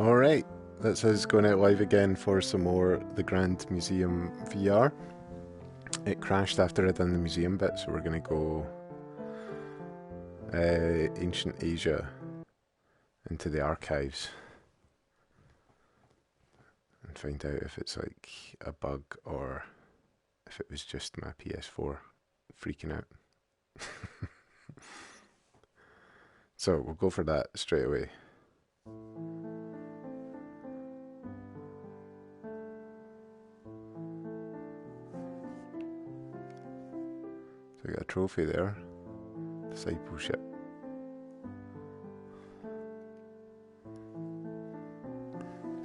Alright, that's us going out live again for some more The Grand Museum VR. It crashed after I'd done the museum bit, so we're going to go ancient Asia into the archives and find out if it's like a bug or if it was just my PS4 freaking out. So we'll go for that straight away. So we got a trophy there, discipleship.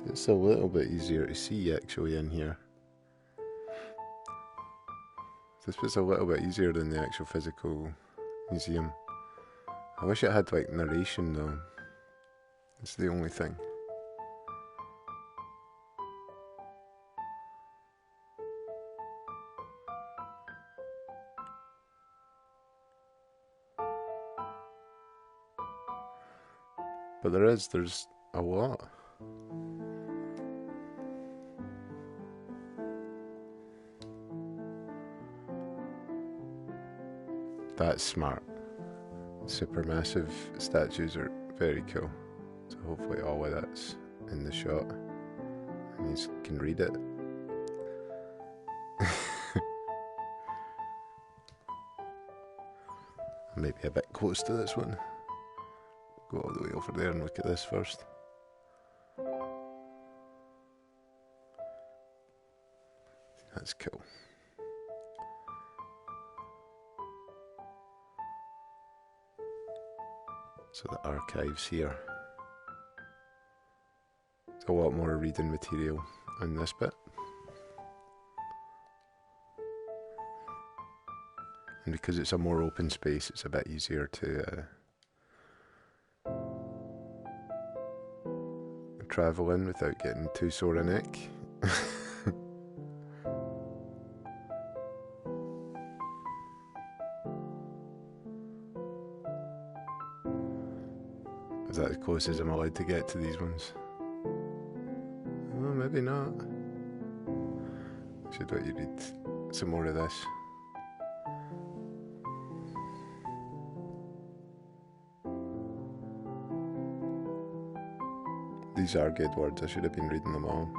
It's a little bit easier to see actually in here. This bit's a little bit easier than the actual physical museum. I wish it had like narration though. It's the only thing. But there's a lot. That's smart. Supermassive statues are very cool. So hopefully all of that's in the shot and you can read it. Maybe a bit close to this one. Go all the way over there and look at this first. That's cool. So the archives here. There's a lot more reading material in this bit. And because it's a more open space, it's a bit easier to travel in without getting too sore a neck. Is that as close as I'm allowed to get to these ones? Oh, maybe not. Should let you read some more of this. These are good words, I should have been reading them all.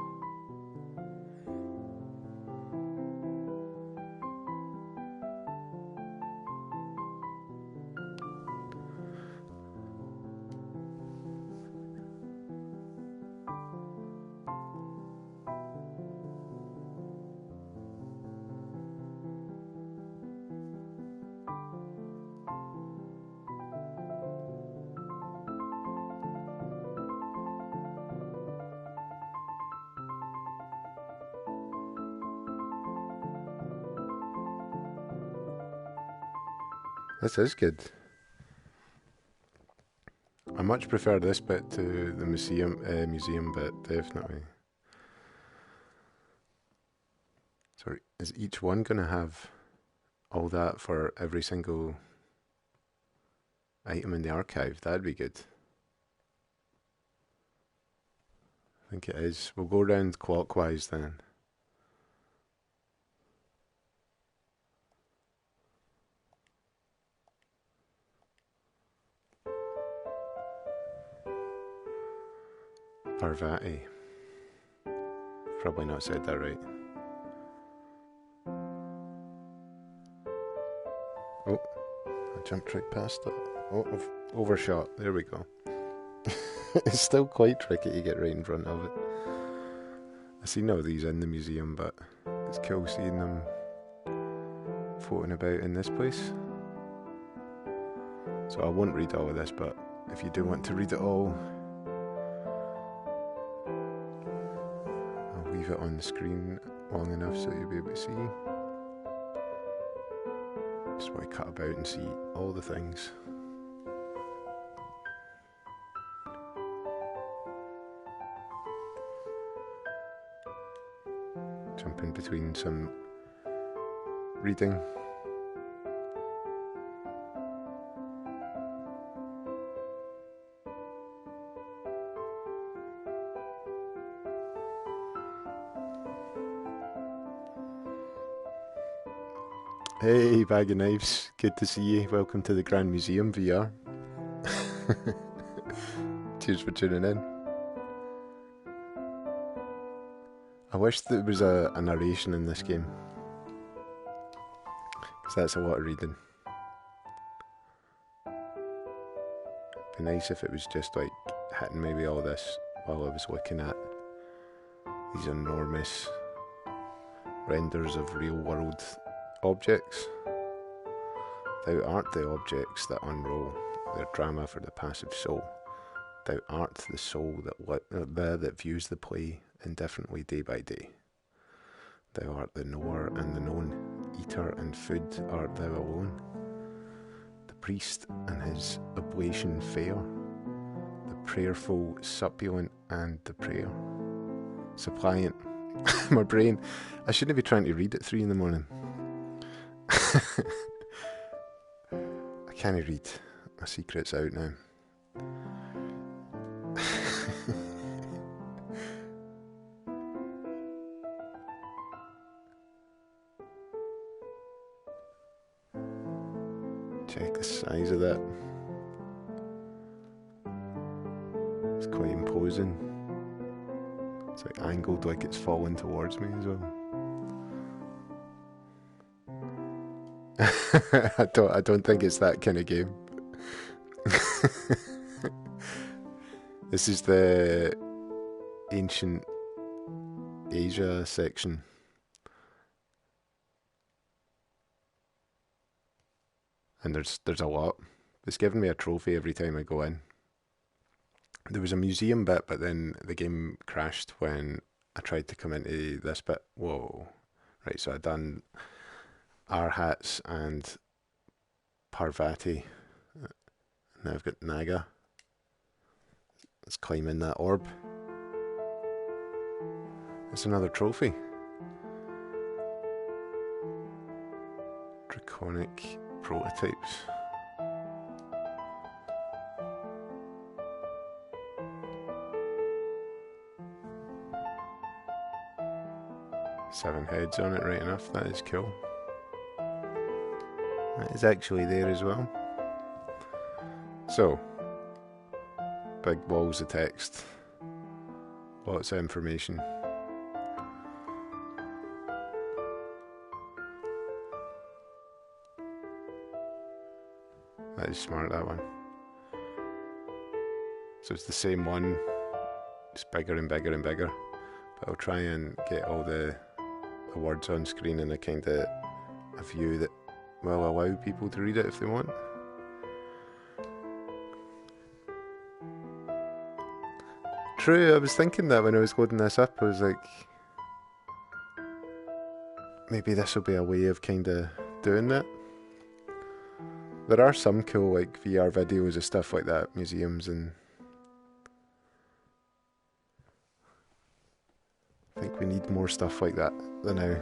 This is good. I much prefer this bit to the museum bit, definitely. Sorry, is each one going to have all that for every single item in the archive? That'd be good. I think it is. We'll go round clockwise then. Parvati. Probably not said that right. Oh, I jumped right past it. Oh, I've overshot. There we go. It's still quite tricky to get right in front of it. I've seen all these in the museum, but it's cool seeing them floating about in this place. So I won't read all of this, but if you do want to read it all, leave it on the screen long enough so you'll be able to see. Just want to cut about and see all the things. Jump in between some reading. Hey, Bag of Knives. Good to see you. Welcome to the Grand Museum VR. Cheers for tuning in. I wish there was a narration in this game, because that's a lot of reading. It'd be nice if it was just like hitting maybe all this while I was looking at these enormous renders of real world objects. Thou art the objects that unroll their drama for the passive soul. Thou art the soul that views the play indifferently day by day. Thou art the knower and the known, eater and food art thou alone. The priest and his oblation fair, the prayerful suppliant and the prayer. Suppliant. My brain. I shouldn't be trying to read at 3 in the morning. I can't read. My secret's out now. Check the size of that. It's quite imposing. It's like angled like it's falling towards me as well. I don't think it's that kind of game. This is the ancient Asia section. And there's a lot. It's giving me a trophy every time I go in. There was a museum bit, but then the game crashed when I tried to come into this bit. Whoa. Right, so I'd done Arhats and Parvati. Now I've got Naga. Let's climb in that orb. It's another trophy. Draconic prototypes. Seven heads on it, right enough. That is cool. That is actually there as well. So, big walls of text. Lots of information. That is smart, that one. So it's the same one, just bigger and bigger and bigger. But I'll try and get all the words on screen in a kind of a view that will allow people to read it if they want. True, I was thinking that when I was loading this up, I was like, maybe this will be a way of kind of doing that. There are some cool like VR videos of stuff like that, museums, and I think we need more stuff like that than now.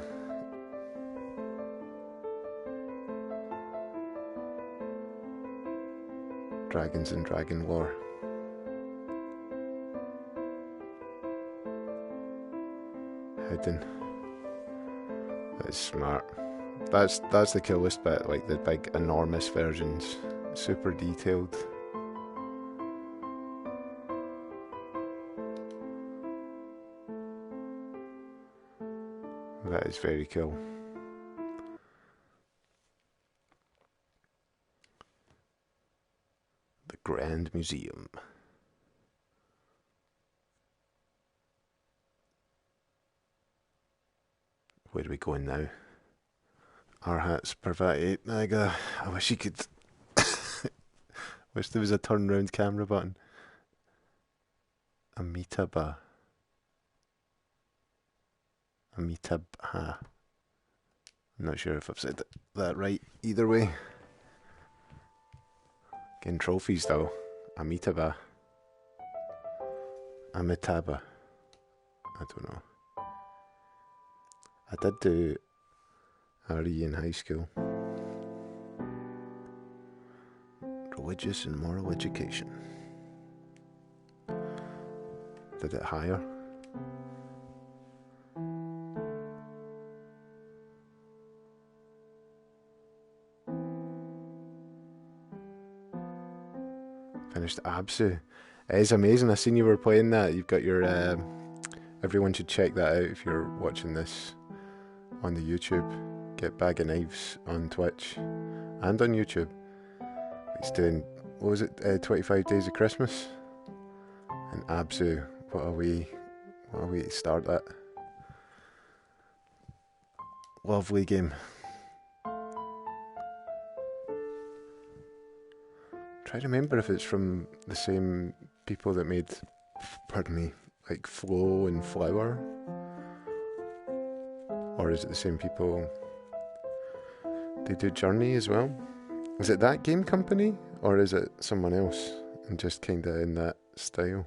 Dragons and dragon lore. Hidden. That is smart. That's the coolest bit, like the big enormous versions. Super detailed. That is very cool. The Grand Museum. Where are we going now? Arhats, Parvati, Naga. I wish you could. Wish there was a turn round camera button. Amitabha. Amitabha. I'm not sure if I've said that right either way. Getting trophies though. Amitabha. Amitabha. I don't know. I did do RE in high school. Religious and moral education. Did it higher? finished Absu. It is amazing. I seen you were playing that. You've got your... everyone should check that out if you're watching this on the YouTube. Get Bag of Knives on Twitch and on YouTube. He's doing, what was it, 25 Days of Christmas? And Absu, what a way to start that. Lovely game. Try to remember if it's from the same people that made, pardon me, like Flow and Flower, or is it the same people? They do Journey as well. Is it that game company, or is it someone else and just kinda in that style?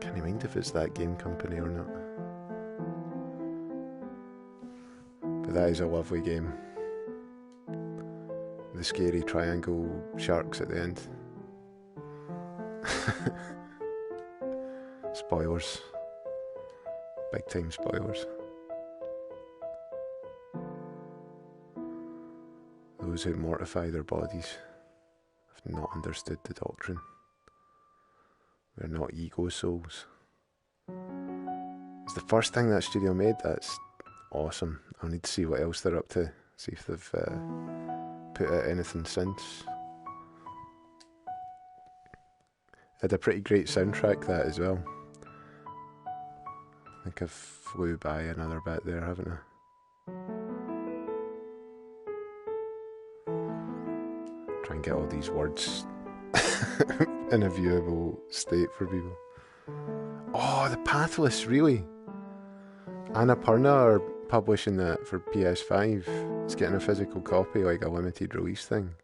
Can't mind if it's that game company or not. But that is a lovely game. The scary triangle sharks at the end. Spoilers. Big time spoilers. Those who mortify their bodies have not understood the doctrine. We're not ego souls. It's the first thing that studio made. That's awesome. I'll need to see what else they're up to. See if they've put out anything since. Had a pretty great soundtrack, that as well. I think I've flew by another bit there, haven't I? Try and get all these words in a viewable state for people. Oh, the Pathless, really? Annapurna are publishing that for PS5. It's getting a physical copy, like a limited release thing.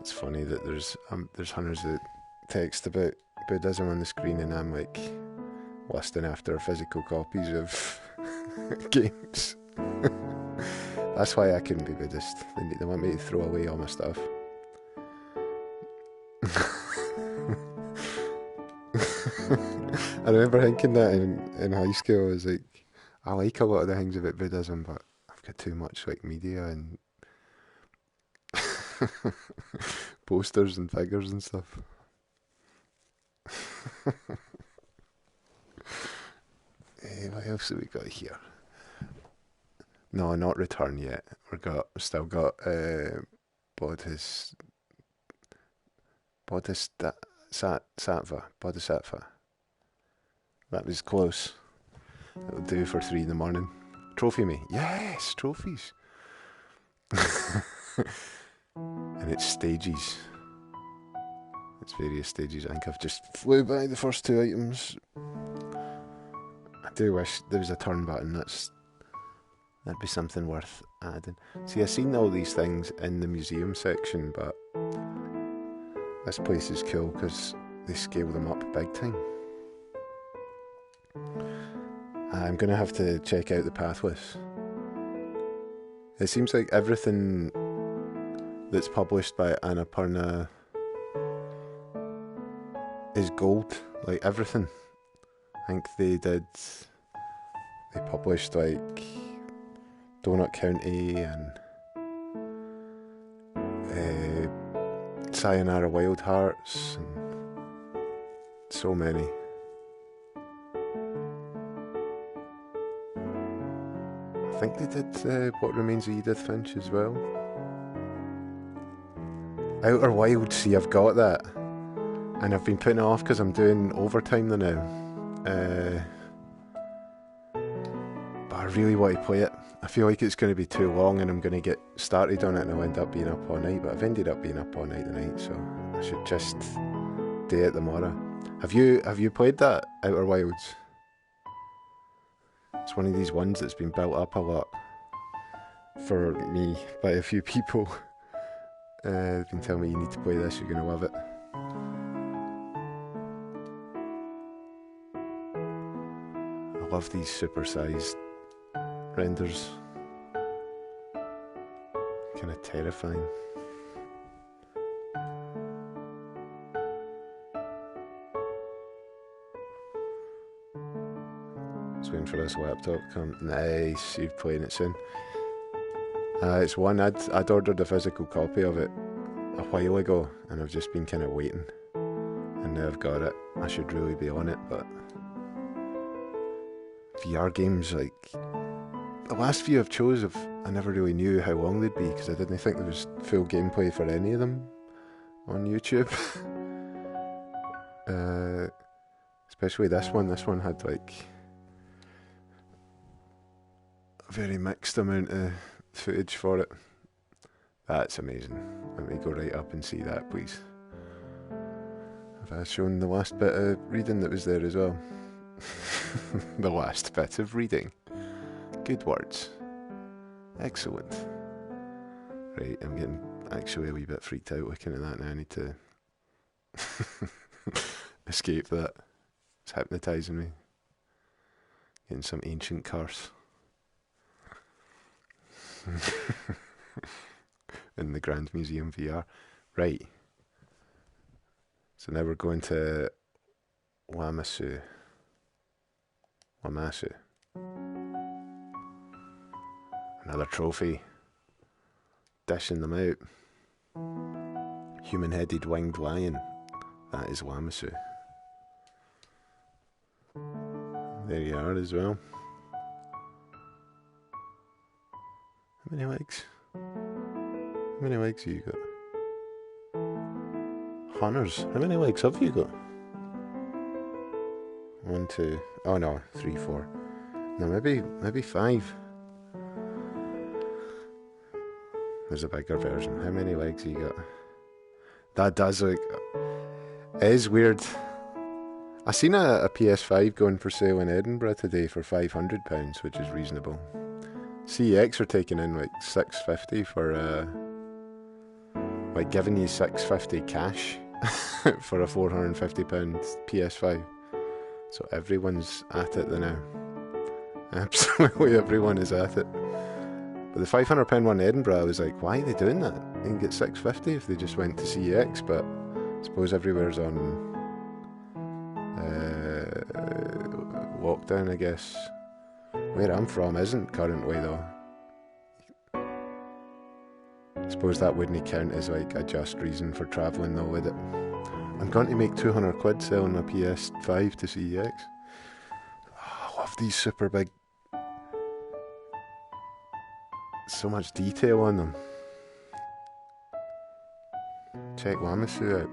It's funny that there's hundreds of text about Buddhism on the screen, and I'm like lusting after physical copies of games. That's why I couldn't be Buddhist. They want me to throw away all my stuff. I remember thinking that in high school. I was like, I like a lot of the things about Buddhism, but I've got too much like media and posters and figures and stuff. What else have we got here? No, not Return yet. We've still got Bodhisattva. That was close. That'll do for 3 in the morning. Trophy me. Yes, trophies. And it's stages. It's various stages. I think I've just flew by the first 2 items. I do wish there was a turn button. That'd be something worth adding. See, I've seen all these things in the museum section, but this place is cool because they scale them up big time. I'm going to have to check out the Pathless. It seems like everything that's published by Annapurna is gold. Like everything. I think they published like Donut County and Sayonara Wild Hearts and so many. I think they did What Remains of Edith Finch as well. Outer Wilds, see, I've got that, and I've been putting it off because I'm doing overtime now. But I really want to play it. I feel like it's going to be too long and I'm going to get started on it and I'll end up being up all night, but I've ended up being up all night tonight, so I should just do it tomorrow. Have you played that, Outer Wilds? It's one of these ones that's been built up a lot for me by a few people. They've been telling me, you need to play this, you're going to love it. I love these supersized renders. Kind of terrifying. Just waiting for this laptop to come. Nice, you're playing it soon. It's one, I'd ordered a physical copy of it a while ago, and I've just been kind of waiting. And now I've got it. I should really be on it, but VR games, like, the last few I've chose, I never really knew how long they'd be, because I didn't think there was full gameplay for any of them on YouTube. Especially this one. This one had, like, a very mixed amount of footage for it. That's amazing. Let me go right up and see that, please. Have I shown the last bit of reading that was there as well? The last bit of reading. Good words. Excellent. Right, I'm getting actually a wee bit freaked out looking at that now. I need to escape that. It's hypnotising me. Getting some ancient curse. In the Grand Museum VR. Right. So now we're going to Wamasu. Another trophy. Dishing them out. Human-headed winged lion. That is Wamasu. There you are as well. How many legs? How many legs have you got? Hunters, how many legs have you got? 1, 2, oh no, 3, 4. No, maybe 5. There's a bigger version. How many legs have you got? That does look... It is weird. I seen a PS5 going for sale in Edinburgh today for £500, which is reasonable. CEX are taking in like $650 for like giving you $650 cash for a £450 PS5. So everyone's at it now. Absolutely everyone is at it. But the £500 one in Edinburgh, I was like, why are they doing that? They can get $650 if they just went to CEX, but I suppose everywhere's on lockdown, I guess. Where I'm from isn't currently though. I suppose that wouldn't count as like a just reason for travelling though, would it? I'm going to make 200 quid selling my PS5 to CEX. Oh, I love these super big... So much detail on them. Check Wamasu out.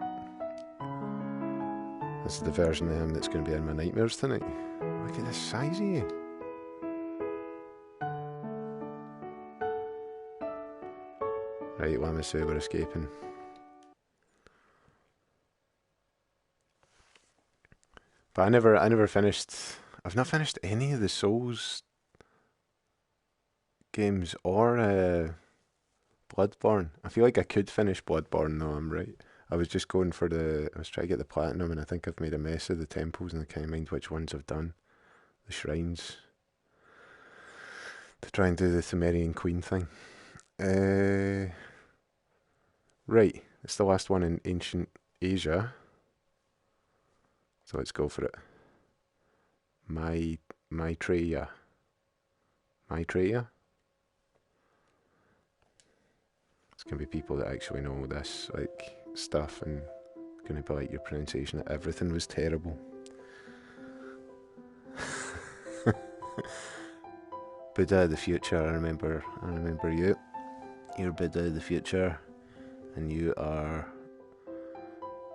This is the version of him that's going to be in my nightmares tonight. Look at this size of you. Right, Wamasu, we're escaping. But I never finished... I've not finished any of the Souls games or Bloodborne. I feel like I could finish Bloodborne though, I'm right. I was just going for I was trying to get the platinum, and I think I've made a mess of the temples, and I can't mind which ones I've done. The shrines. To try and do the Sumerian Queen thing. Right, it's the last one in ancient Asia. So let's go for it. Maitreya. It's going to be people that actually know this like stuff, and going to be like, your pronunciation of everything was terrible. Buddha of the future, I remember you. You're Buddha of the future, and you are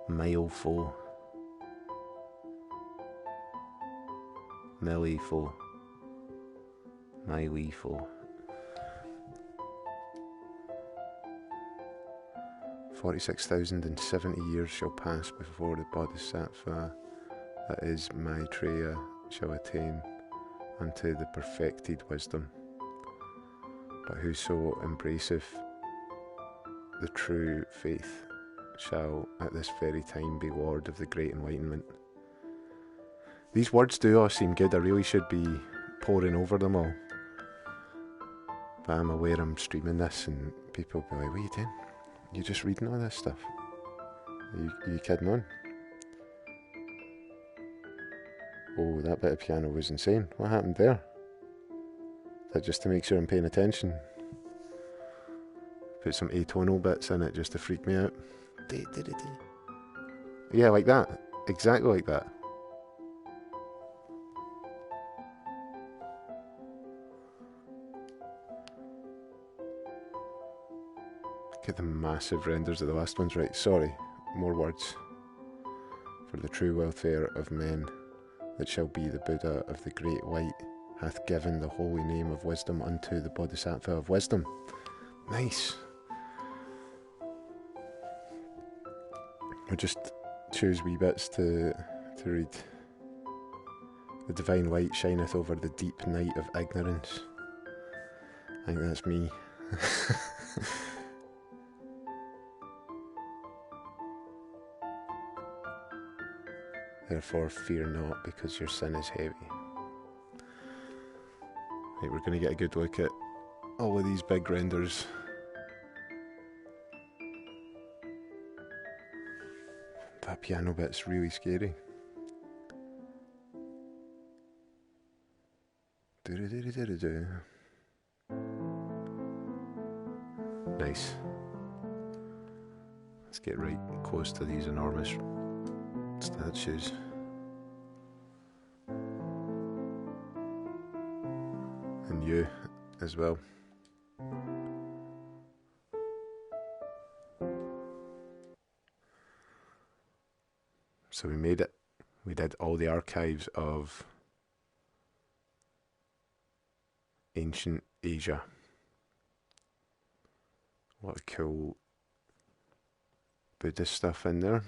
Milefo. Milefo. 46,070 years shall pass before the Bodhisattva, that is Maitreya, shall attain unto the perfected wisdom. But whoso embraceth the true faith shall at this very time be Lord of the Great Enlightenment. These words do all seem good. I really should be poring over them all. But I'm aware I'm streaming this and people will be like, what are you doing? You're just reading all this stuff. Are you kidding on? Oh, that bit of piano was insane. What happened there? Is that just to make sure I'm paying attention? Put some atonal bits in it just to freak me out. Yeah, like that. Exactly like that. Get the massive renders of the last ones right. Sorry, more words. For the true welfare of men, that shall be the Buddha of the Great White, hath given the holy name of wisdom unto the Bodhisattva of wisdom. Nice. We'll just choose wee bits to read. The divine light shineth over the deep night of ignorance. I think that's me. Therefore fear not, because your sin is heavy. Right, we're going to get a good look at all of these big renders. That piano bit's really scary. Nice. Let's get right close to these enormous statues. And you as well. So we made it. We did all the archives of ancient Asia. A lot of cool Buddhist stuff in there.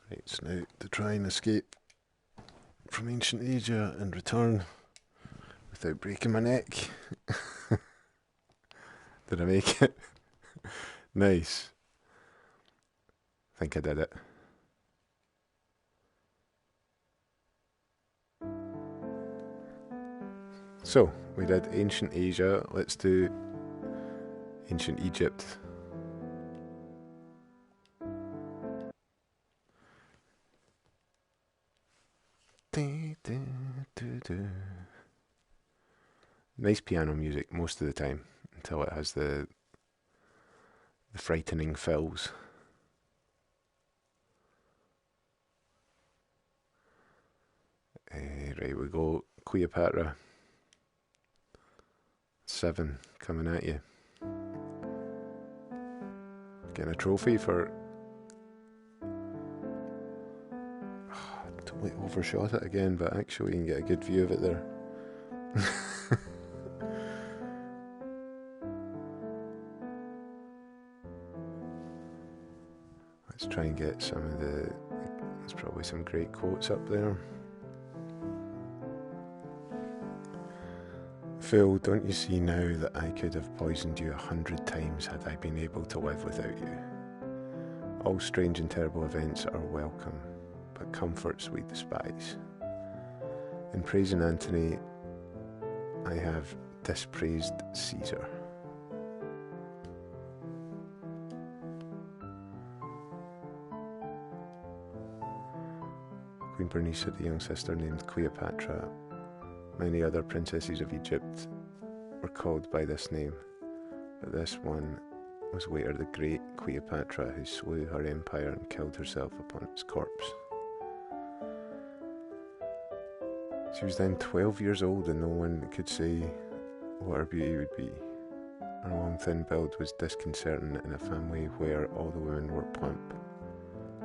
Right, so now to try and escape from ancient Asia and return without breaking my neck. Did I make it? Nice. I think I did it. So, we did ancient Asia, let's do ancient Egypt. Nice piano music most of the time, until it has the frightening fills. Right, we go Cleopatra. 7 coming at you. Getting a trophy for... totally overshot it again, but actually you can get a good view of it there. Let's try and get some of the... There's probably some great quotes up there. Phil, don't you see now that I could have poisoned you 100 times had I been able to live without you? All strange and terrible events are welcome, but comforts we despise. In praising Antony, I have dispraised Caesar. Queen Bernice had a young sister named Cleopatra. Many other princesses of Egypt were called by this name, but this one was later the great Cleopatra, who slew her empire and killed herself upon its corpse. She was then 12 years old and no one could say what her beauty would be. Her long thin build was disconcerting in a family where all the women were plump.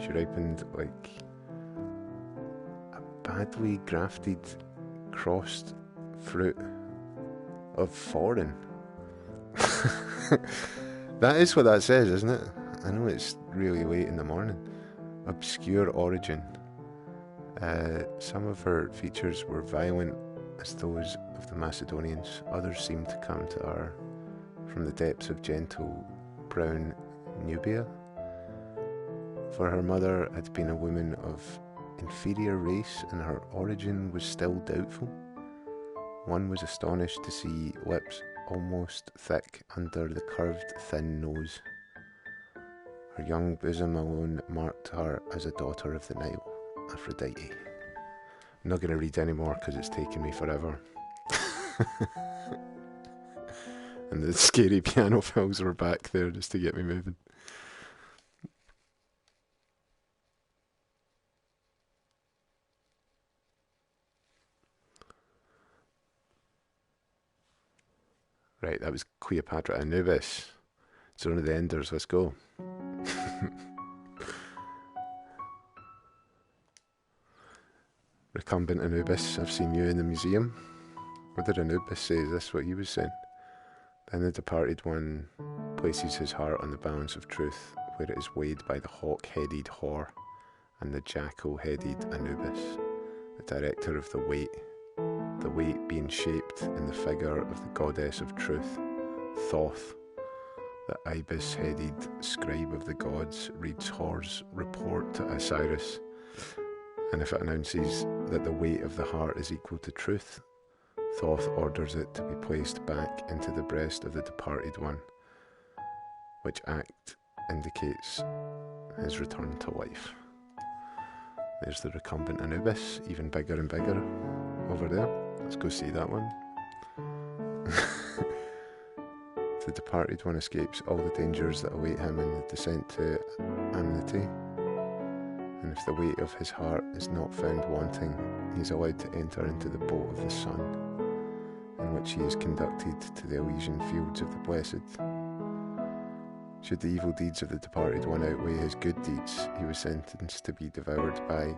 She ripened like a badly grafted crossed fruit of foreign. That is what that says, isn't it? I know it's really late in the morning. Obscure origin. Some of her features were violent as those of the Macedonians. Others seemed to come to her from the depths of gentle brown Nubia. For her mother had been a woman of inferior race and her origin was still doubtful. One was astonished to see lips almost thick under the curved thin nose. Her young bosom alone marked her as a daughter of the Nile, Aphrodite. I'm not going to read any more because it's taken me forever. And the scary piano fills were back there just to get me moving. Right, that was Cleopatra Anubis. Zone of the Enders, let's go. Recumbent Anubis, I've seen you in the museum. What did Anubis say? Is this what he was saying? Then the departed one places his heart on the balance of truth, where it is weighed by the hawk-headed whore and the jackal-headed Anubis, the director of the weight being shaped in the figure of the goddess of truth, Thoth. The ibis-headed scribe of the gods reads Hor's report to Osiris, and if it announces that the weight of the heart is equal to truth, Thoth orders it to be placed back into the breast of the departed one, which act indicates his return to life. There's the recumbent Anubis, even bigger and bigger over there. Let's go see that one. The departed one escapes all the dangers that await him in the descent to amity, and if the weight of his heart is not found wanting, he is allowed to enter into the boat of the sun, in which he is conducted to the Elysian fields of the blessed. Should the evil deeds of the departed one outweigh his good deeds, he was sentenced to be devoured by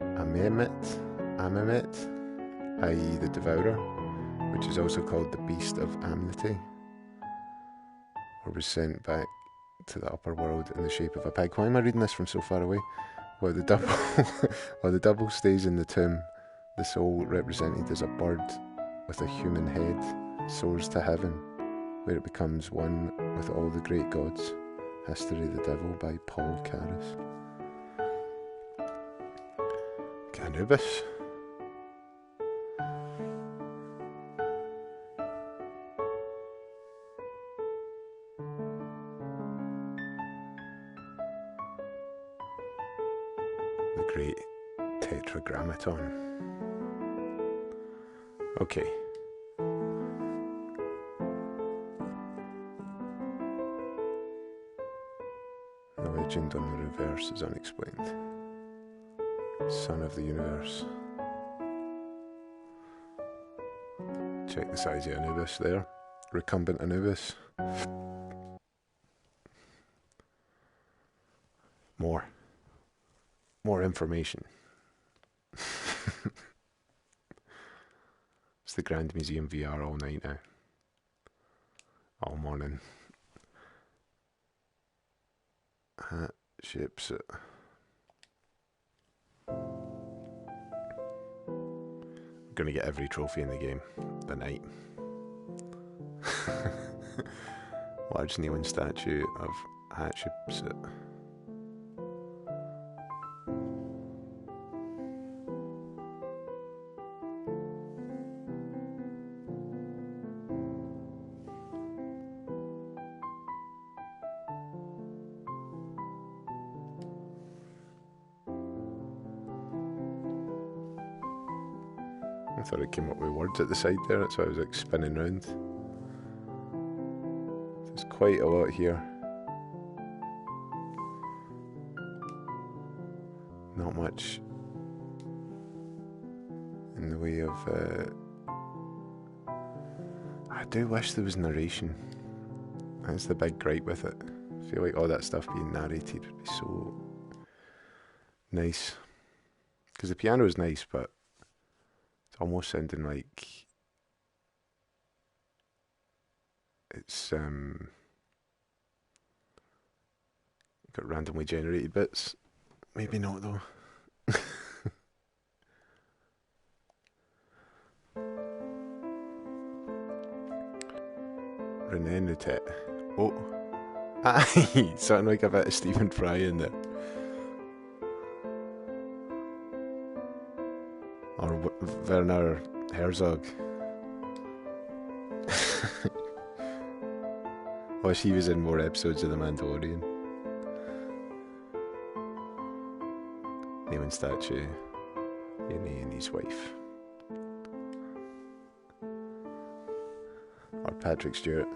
Amemet, i.e. the devourer, which is also called the beast of amity, or was sent back to the upper world in the shape of a pig. Why am I reading this from so far away? While the double stays in the tomb, the soul, represented as a bird with a human head, soars to heaven, where it becomes one with all the great gods. History of the Devil by Paul Carus. Anubis. The great tetragrammaton. Okay. The legend on the reverse is unexplained. Son of the universe. Check the size of Anubis there. Recumbent Anubis. More information. It's the Grand Museum VR all night now. All morning. Hat, ships it. I'm gonna get every trophy in the game. The night. Large kneeling statue of Hatshepsut. I thought it came up with words at the side there, that's why I was like spinning round. There's quite a lot here. Not much in the way of... I do wish there was narration. That's the big gripe with it. I feel like all that stuff being narrated would be so nice. Because the piano is nice, but it's almost sounding like it's got randomly generated bits. Maybe not though. Renenutet. Oh, aye, something like a bit of Stephen Fry in there. Or Werner Herzog. Wish he was in more episodes of The Mandalorian. Kneeling statue. Yoni and his wife. Or Patrick Stewart.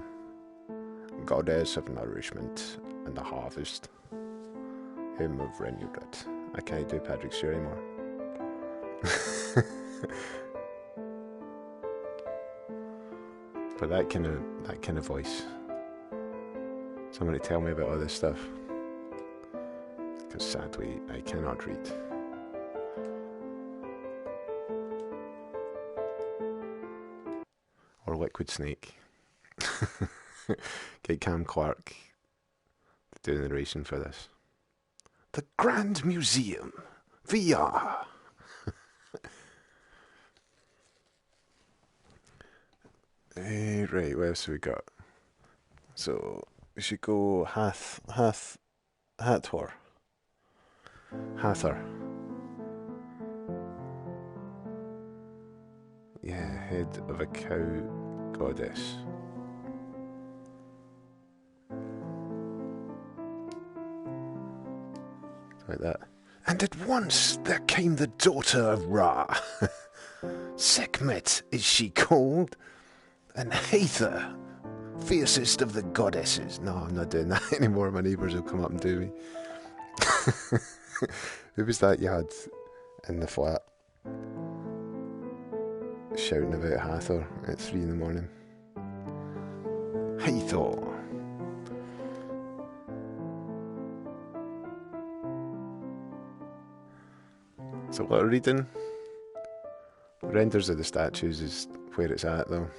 Goddess of nourishment and the harvest. Him of renewed it. I can't do Patrick Stewart anymore. But that kind of voice. Somebody tell me about all this stuff. Because sadly, I cannot read. Or Liquid Snake. Get Cam Clark to do the narration for this. The Grand Museum VR. Right, what else have we got? So we should go Hathor. Yeah, head of a cow goddess. Like that. And at once there came the daughter of Ra. Sekhmet is she called, and Hathor, fiercest of the goddesses. No, I'm not doing that anymore. My neighbours will come up and do me. Who was that you had in the flat shouting about Hathor at 3 in the morning? Hathor. So what are we reading? Renders of the statues is where it's at though.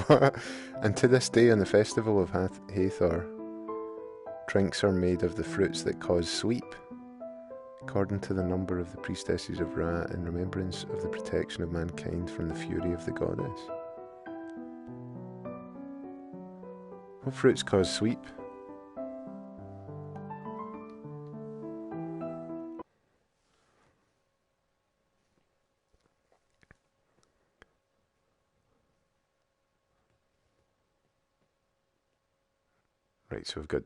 What? And to this day on the festival of Hathor, drinks are made of the fruits that cause sleep, according to the number of the priestesses of Ra, in remembrance of the protection of mankind from the fury of the goddess. What fruits cause sleep? Right, so we've got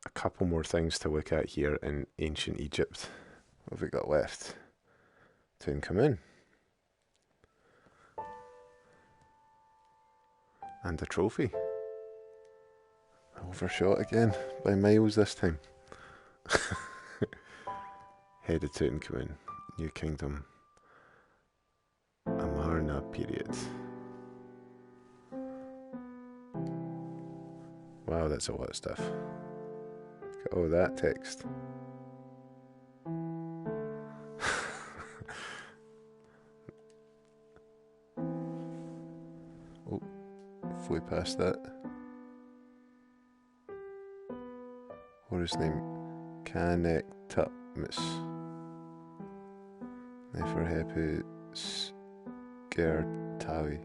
a couple more things to look at here in ancient Egypt. What have we got left? Tutankhamun. And a trophy. Overshot again, by miles this time. Head of Tutankhamun, New Kingdom, Amarna period. Wow, that's a lot of stuff. Oh, that text. Oh, flew past that. What is his name? Canectupmus. Neferhepu Skertawi.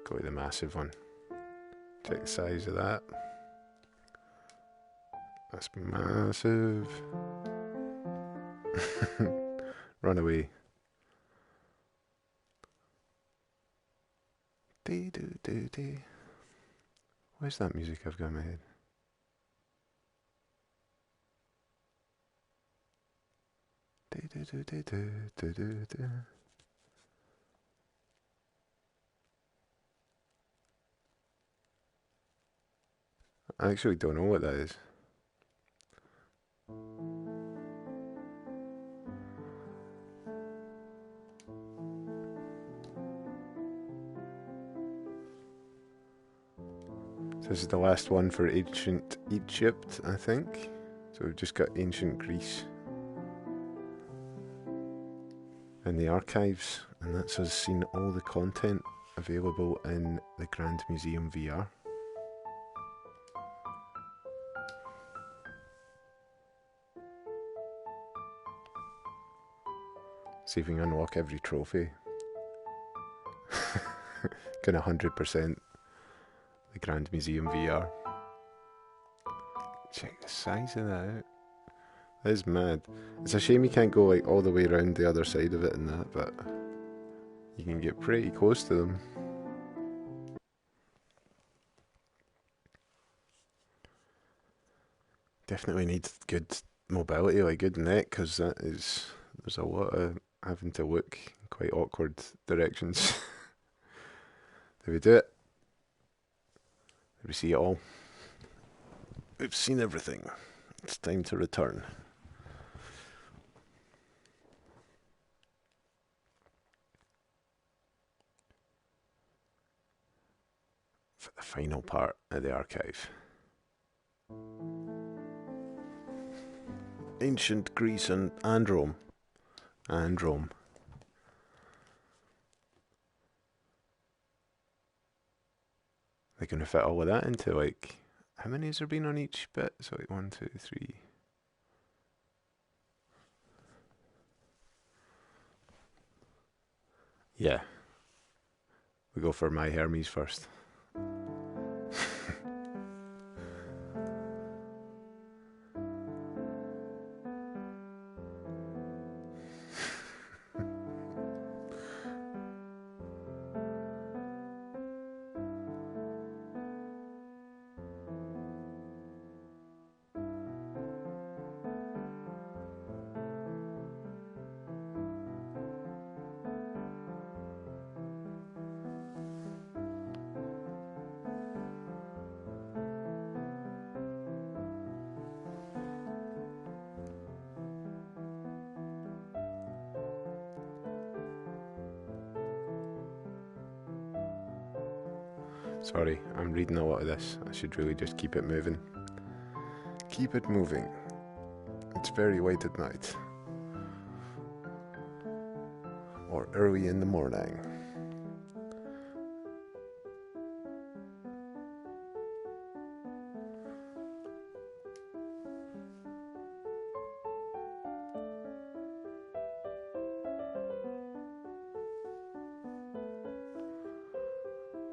Go with the massive one. Check the size of that. That's massive. Run away. Dee doo doo dee. Where's that music I've got in my head? Dee doo doo dee doo doo doo doo. I actually don't know what that is. So this is the last one for ancient Egypt, I think. So we've just got ancient Greece in the archives, and that's us seeing all the content available in the Grand Museum VR. See if we can unlock every trophy. Kind of 100% the Grand Museum VR. Check the size of that out. That is mad. It's a shame you can't go like all the way around the other side of it and that, but you can get pretty close to them. Definitely need good mobility, like good net, because there's a lot of having to look in quite awkward directions. Did we do it? Did we see it all? We've seen everything. It's time to return. For the final part of the archive. Ancient Greece and Rome. And Rome. They're going to fit all of that into like... How many has there been on each bit? So like 1, 2, 3... Yeah. We go for my Hermes first. Sorry, I'm reading a lot of this. I should really just keep it moving. Keep it moving. It's very late at night. Or early in the morning.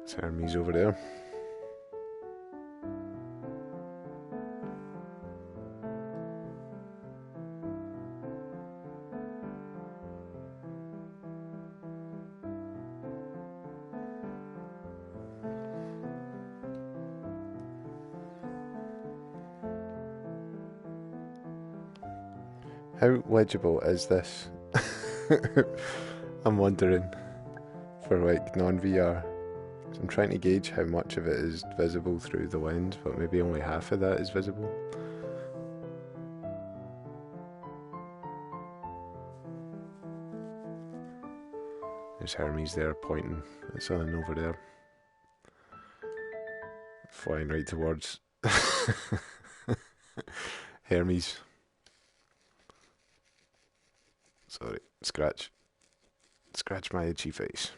It's Hermes over there. How legible is this? I'm wondering, for like non-VR. I'm trying to gauge how much of it is visible through the lens, but maybe only half of that is visible. There's Hermes there pointing at something over there. Flying right towards Hermes. Sorry, scratch my itchy face.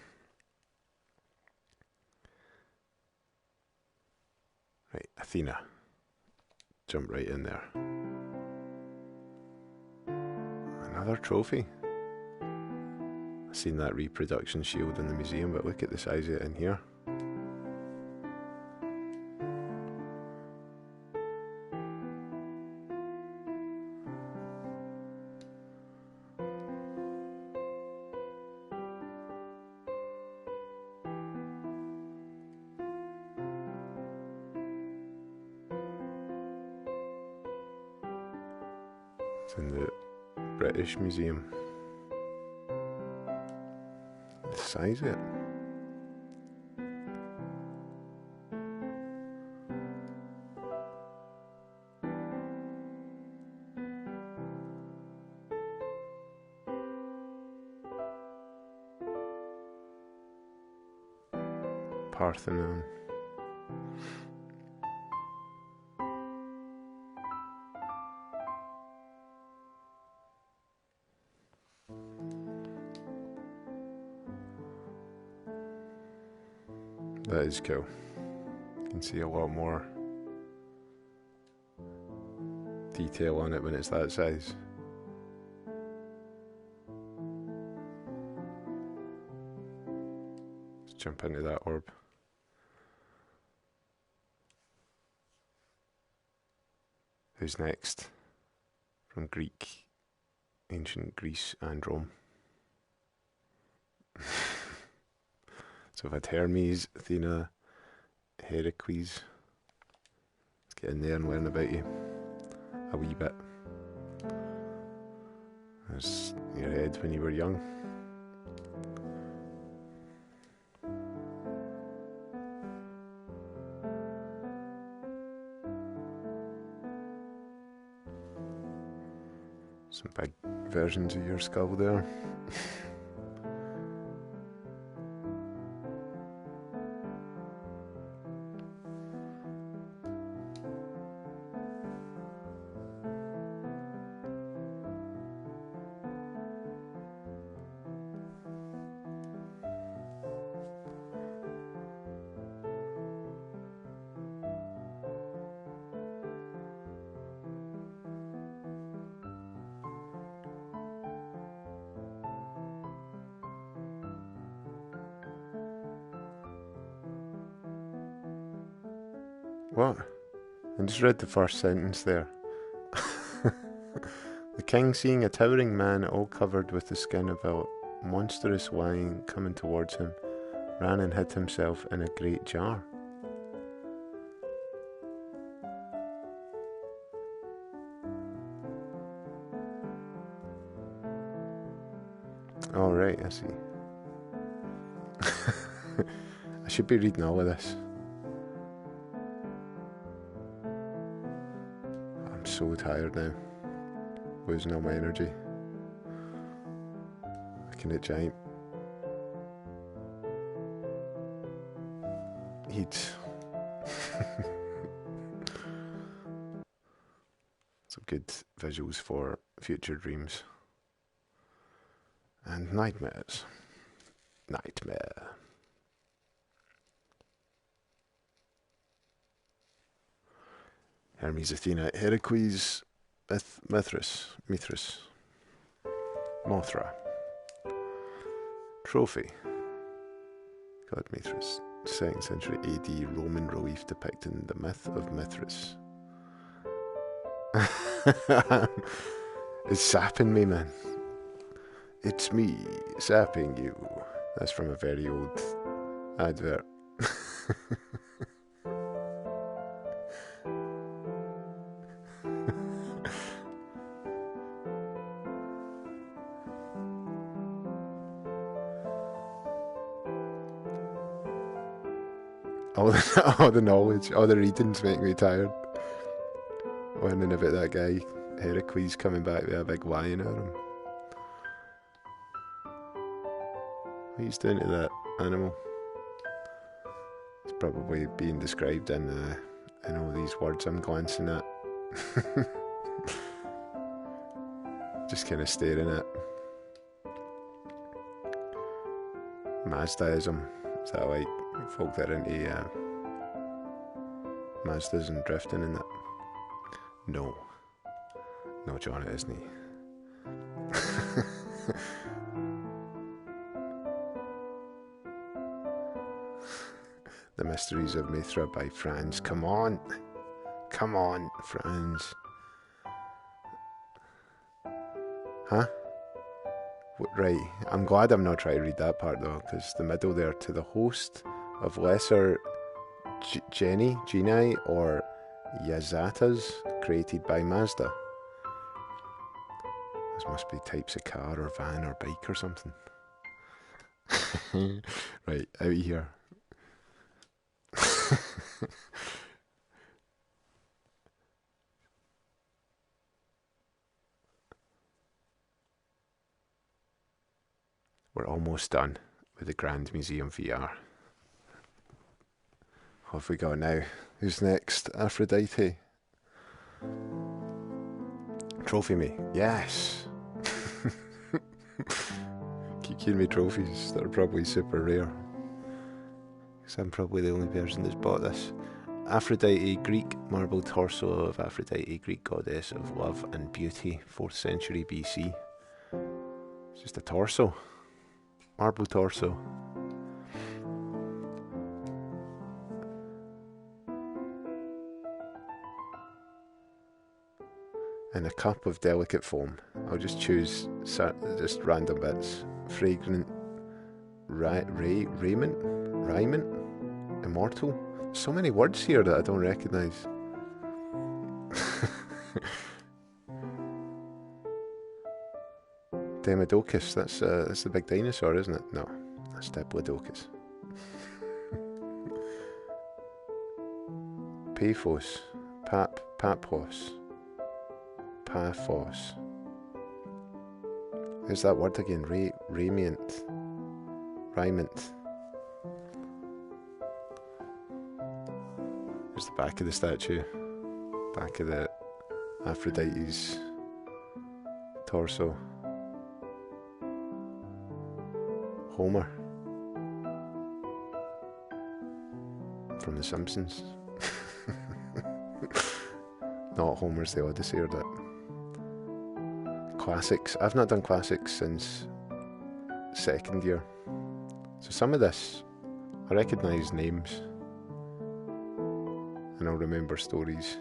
Right, Athena. Jump right in there. Another trophy. I've seen that reproduction shield in the museum, but look at the size of it in here. It's in the British Museum. The size of it. Parthenon. That is cool. You can see a lot more detail on it when it's that size. Let's jump into that orb. Who's next? From Greek, ancient Greece and Rome. So I've had Hermes, Athena, Heracles. Let's get in there and learn about you a wee bit. There's your head when you were young. Some big versions of your skull there. What? I just read the first sentence there. The king, seeing a towering man all covered with the skin of a monstrous lion coming towards him, ran and hid himself in a great jar. All right, I see. I should be reading all of this. I'm so tired now. Losing all my energy. Looking at giant heat. Some good visuals for future dreams. And nightmares. Nightmare. Hermes, Athena, Heracles, Mithras, Mothra, Trophy, God Mithras, 2nd century AD Roman relief depicting the myth of Mithras. It's sapping me, man. It's me sapping you. That's from a very old advert. all the knowledge, all the readings make me tired. Learning about that guy, Heracles, coming back with a big lion at him. What he's doing to that animal? It's probably being described in all these words I'm glancing at. Just kind of staring at. Mazdaism. Is that like folk that are into Mazdas and drifting and that? No. No, John, it isn't. The Mysteries of Mithra by Franz. Come on, Franz. Huh? Right, I'm glad I'm not trying to read that part though, because the middle there, to the host of lesser genii or Yazatas created by Mazda. This must be types of car or van or bike or something. Right, out of here. We're almost done with the Grand Museum VR. What have we got now? Who's next? Aphrodite. Trophy me. Yes. Keep giving me trophies that are probably super rare. Because I'm probably the only person that's bought this. Aphrodite, Greek marble torso of Aphrodite, Greek goddess of love and beauty, 4th century BC. It's just a torso. Marble torso. in a cup of delicate foam. I'll just choose just random bits. Fragrant, raiment, immortal. So many words here that I don't recognise. Demodocus, that's the big dinosaur, isn't it? No, that's Diplodocus. Paphos, Paphos, Paphos. There's that word again, raiment. There's the back of the statue, back of the Aphrodite's torso. Homer from The Simpsons. Not Homer's The Odyssey or that. Classics. I've not done classics since second year. So some of this, I recognise names and I'll remember stories.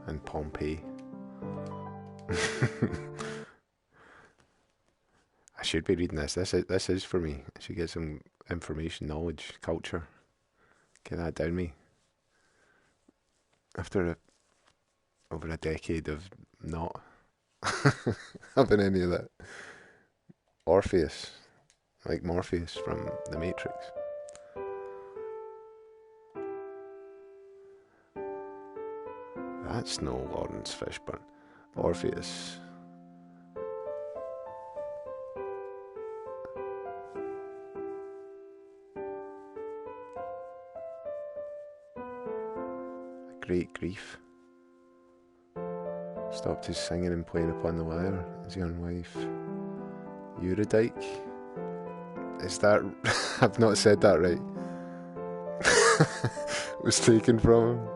And Pompeii. I should be reading this. This is for me. I should get some information, knowledge, culture. Get that down me. After over a decade of not having any of that. Orpheus, like Morpheus from The Matrix. That's no Lawrence Fishburne. Orpheus. Great grief. Stopped his singing and playing upon the lyre. His young wife, Eurydice. Is that... I've not said that right. It was taken from him.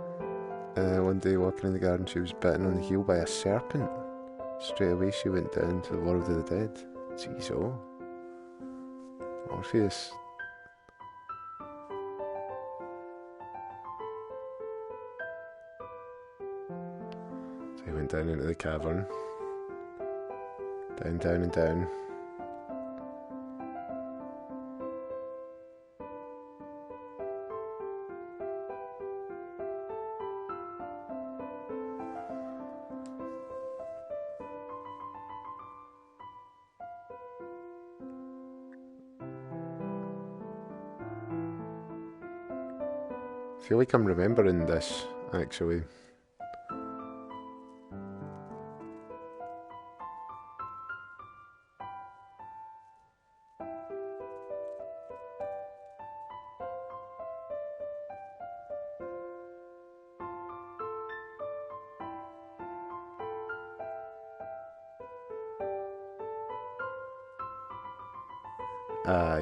One day walking in the garden, she was bitten on the heel by a serpent. Straight away she went down to the world of the dead. Jeez, oh. Orpheus. So he went down into the cavern. Down, down and down. I feel like I'm remembering this, actually.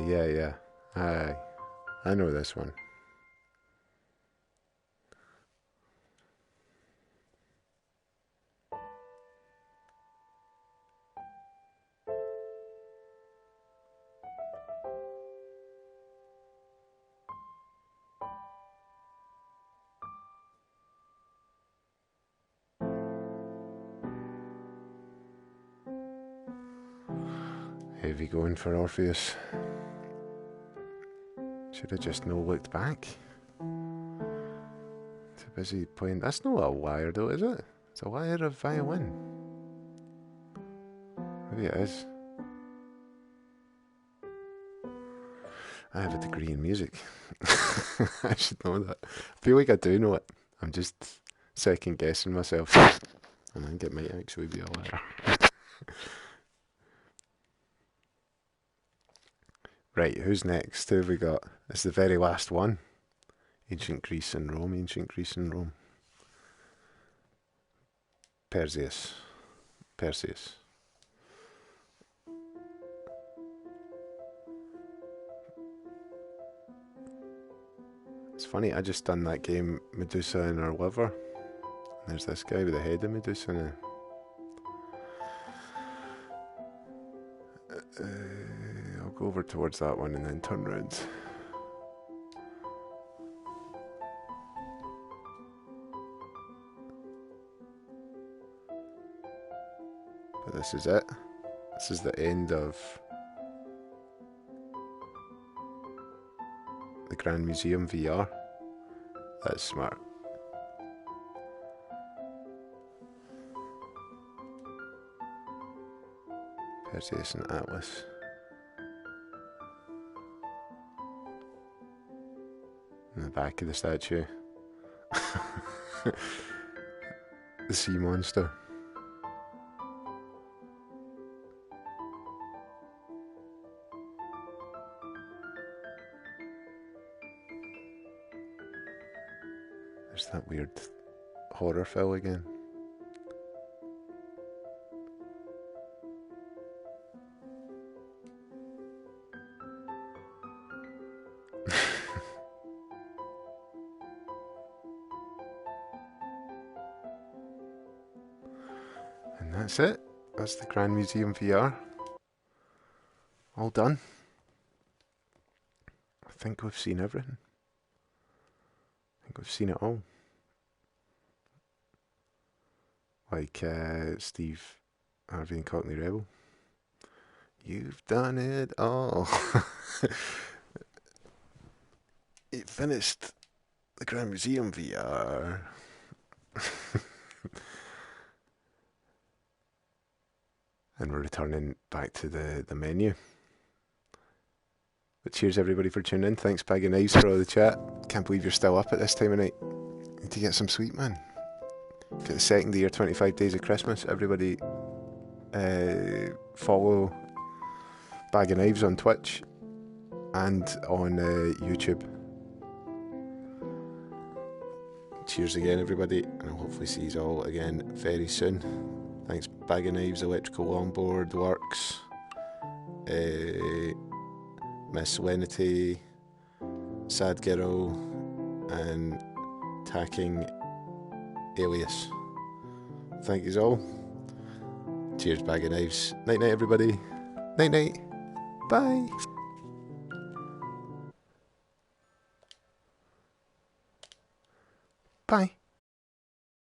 Yeah. I know this one. Heavy going for Orpheus. Should have just no looked back. Too busy playing. That's not a lyre though, is it? It's a lyre of violin. Maybe it is. I have a degree in music. I should know that. I feel like I do know it. I'm just second guessing myself. And I think it might actually be a lyre. Right, who's next? Who have we got? It's the very last one. Ancient Greece and Rome. Perseus. It's funny, I just done that game Medusa and her liver. And there's this guy with the head of Medusa now. I'll go over towards that one and then turn round. But this is it. This is the end of the Grand Museum VR. That's smart. Perseus and Atlas. In the back of the statue. The sea monster. There's that weird horror fill again. And that's it. That's the Grand Museum VR. All done. I think we've seen everything. I think we've seen it all. Like Steve Harvey and Cockney Rebel. You've done it all. It finished the Grand Museum VR. And we're returning back to the menu. But cheers everybody for tuning in. Thanks Bag of Knives for all the chat. Can't believe you're still up at this time of night. Need to get some sweet, man. Got the second of the year, 25 Days of Christmas. Everybody follow Bag of Knives on Twitch and on YouTube. Cheers again everybody, and I'll hopefully see you all again very soon. Thanks Bag of Knives, Electrical Longboard Works, Miss Lenity, Sad Girl, and Tacking Alias. Thank yous all. Cheers Bag of Knives. Night night everybody. Night night. Bye. Bye.